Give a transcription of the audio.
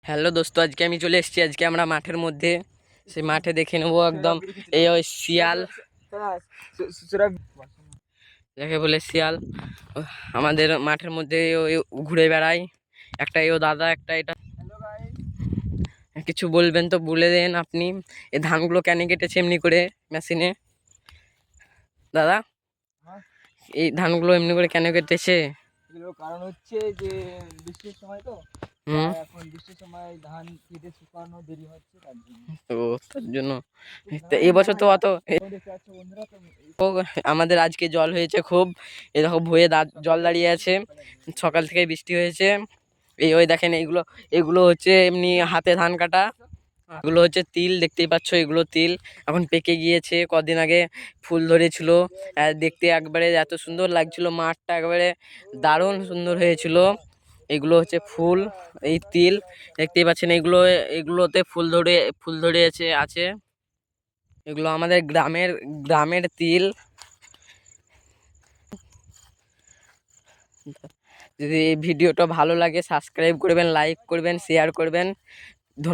Hello দোস্ত, আজকে আমি চলে এসেছি। আজকে আমরা মাঠের মধ্যে, সেই মাঠে দেখে নেবো একদম এই ওই শিয়াল, যাকে বলে শিয়াল, আমাদের মাঠের মধ্যে ঘুরে বেড়ায়। একটা ও দাদা, একটা এটা কিছু বলবেন তো বলে দেন আপনি। এই ধানগুলো কেন কেটেছে এমনি করে মেশিনে? দাদা, এই ধানগুলো এমনি করে কেন কেটেছে? কারণ হচ্ছে যে বৃষ্টির সময় তো হুম। এখন বৃষ্টির সময় ধান কেটে শুকানো দেরি হচ্ছে তার জন্য। তো তার জন্য তো এবছর তো অত দেখতে পাচ্ছ বন্ধুরা তো ও, আমাদের আজকে জল হয়েছে খুব। এরকম ভুঁয়ে জল দাঁড়িয়ে আছে, সকাল থেকে বৃষ্টি হয়েছে। এই ওই দেখেন, এগুলো এগুলো হচ্ছে এমনি হাতে ধান কাটা। এগুলো হচ্ছে তিল, দেখতেই পাচ্ছ, এগুলো তিল এখন পেকে গিয়েছে। কদিন আগে ফুল ধরেছিল, দেখতে একবারে এত সুন্দর লাগছিল, মাঠটা একবারে দারুণ সুন্দর হয়েছিল। এগুলো হচ্ছে ফুল, এই তিল দেখতেই পাচ্ছেন। এগুলোতে ফুল ধরে আছে। এগুলো আমাদের গ্রামের তিল। যদি এই ভিডিওটা ভালো লাগে সাবস্ক্রাইব করবেন, লাইক করবেন, শেয়ার করবেন। ধন্যবাদ।